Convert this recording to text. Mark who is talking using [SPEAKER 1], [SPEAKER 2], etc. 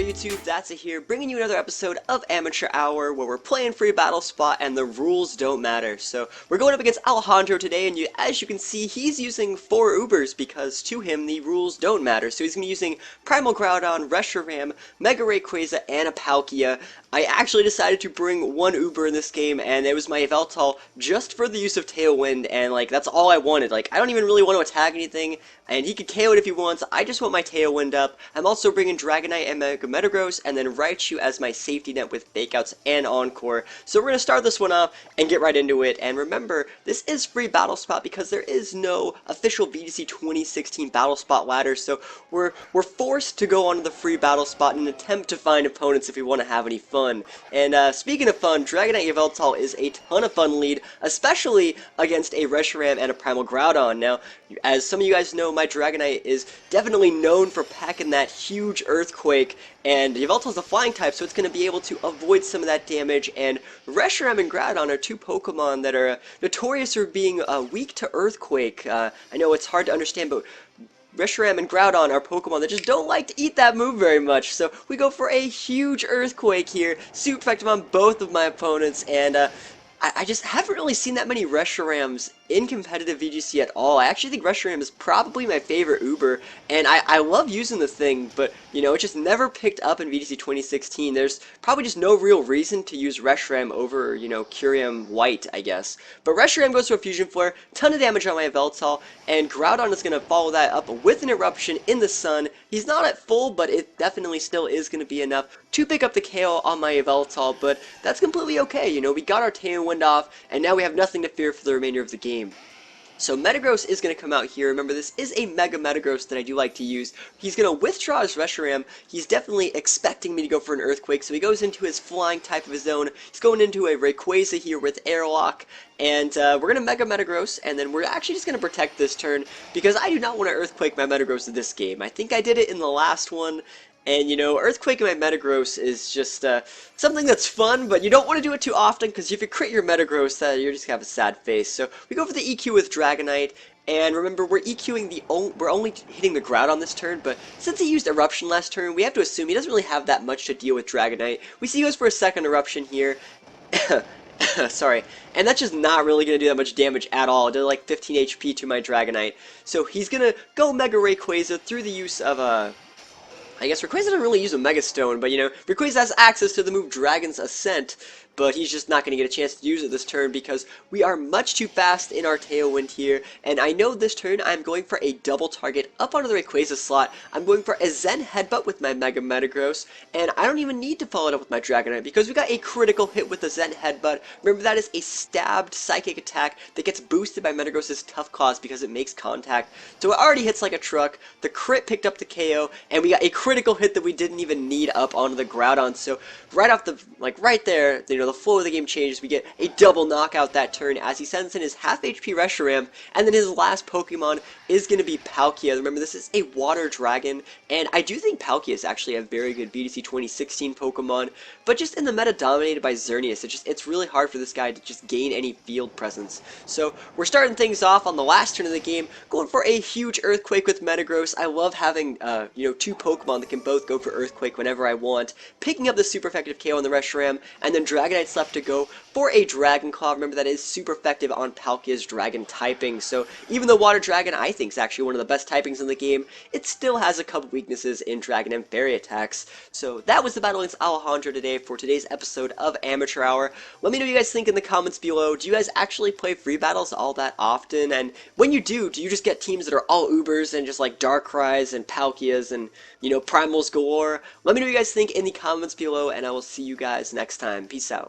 [SPEAKER 1] there YouTube, That's here, bringing you another episode of Amateur Hour where we're playing free battle spot and the rules don't matter. So we're going up against Alejandro today, and as you can see, he's using 4 Ubers because to him the rules don't matter. So he's going to be using Primal Groudon, Reshiram, Mega Rayquaza, and a Palkia. I actually decided to bring 1 Uber in this game, and it was my Yveltal just for the use of Tailwind, and like that's all I wanted. Like I don't even really want to attack anything, and he could KO it if he wants. I just want my Tailwind up. I'm also bringing Dragonite and Mega Metagross, and then Raichu as my safety net with Fake Outs and Encore. So we're going to start this one off and get right into it. And remember, this is free Battle Spot because there is no official VGC 2016 Battle Spot ladder, so we're forced to go onto the free Battle Spot in an attempt to find opponents if we want to have any fun. And speaking of fun, Dragonite Yveltal is a ton of fun lead, especially against a Reshiram and a Primal Groudon. Now, as some of you guys know, my Dragonite is definitely known for packing that huge Earthquake, and Yveltal's a flying type, so it's going to be able to avoid some of that damage, and Reshiram and Groudon are 2 Pokemon that are notorious for being weak to Earthquake. I know it's hard to understand, but Reshiram and Groudon are Pokemon that just don't like to eat that move very much, so we go for a huge Earthquake here, super effective on both of my opponents, and I just haven't really seen that many Reshirams in competitive VGC at all. I actually think Reshiram is probably my favorite Uber, and I love using the thing, but, you know, it just never picked up in VGC 2016. There's probably just no real reason to use Reshiram over, you know, Kyurem White, I guess. But Reshiram goes to a Fusion Flare, ton of damage on my Yveltal, and Groudon is going to follow that up with an Eruption in the Sun. He's not at full, but it definitely still is going to be enough to pick up the KO on my Yveltal, but that's completely okay. You know, we got our Tailwind off, and now we have nothing to fear for the remainder of the game. So Metagross is going to come out here. Remember, this is a Mega Metagross that I do like to use. He's going to withdraw his Reshiram. He's definitely expecting me to go for an Earthquake, so he goes into his flying type of his own. He's going into a Rayquaza here with Airlock, and we're going to Mega Metagross, and then we're actually just going to protect this turn, because I do not want to Earthquake my Metagross in this game. I think I did it in the last one. And, you know, Earthquaking my Metagross is just something that's fun, but you don't want to do it too often, because if you crit your Metagross, you're just going to have a sad face. So we go for the EQ with Dragonite, and remember, we're EQing we're only hitting the Groudon this turn, but since he used Eruption last turn, we have to assume he doesn't really have that much to deal with Dragonite. We see he goes for a second Eruption here. Sorry, and that's just not really going to do that much damage at all. It did like 15 HP to my Dragonite. So he's going to go Mega Rayquaza through the use of I guess Rayquaza doesn't really use a Mega Stone, but, you know, Rayquaza has access to the move Dragon's Ascent, but he's just not going to get a chance to use it this turn because we are much too fast in our Tailwind here, and I know this turn I'm going for a double target up onto the Rayquaza slot. I'm going for a Zen Headbutt with my Mega Metagross, and I don't even need to follow it up with my Dragonite because we got a critical hit with the Zen Headbutt. Remember, that is a stabbed psychic attack that gets boosted by Metagross's Tough Claws because it makes contact, so it already hits like a truck. The crit picked up the KO, and we got a critical hit that we didn't even need up onto the Groudon, so right off the, like right there, you know, the flow of the game changes. We get a double knockout that turn as he sends in his half HP Reshiram, and then his last Pokemon is going to be Palkia. Remember, this is a Water Dragon, and I do think Palkia is actually a very good VGC 2016 Pokemon, but just in the meta dominated by Xerneas, it's really hard for this guy to just gain any field presence. So we're starting things off on the last turn of the game, going for a huge Earthquake with Metagross. I love having, you know, 2 Pokemon that can both go for Earthquake whenever I want, picking up the super effective KO on the Reshiram, and then Dragonite's left to go for a Dragon Claw. Remember, that is super effective on Palkia's Dragon typing, so even though Water Dragon I think is actually one of the best typings in the game, it still has a couple weaknesses in Dragon and Fairy attacks. So that was the battle against Alejandro today for today's episode of Amateur Hour. Let me know what you guys think in the comments below. Do you guys actually play free battles all that often? And when you do you just get teams that are all Ubers and just like Darkrai's and Palkias and, you know, Primals galore? Let me know what you guys think in the comments below, and I will see you guys next time. Peace out.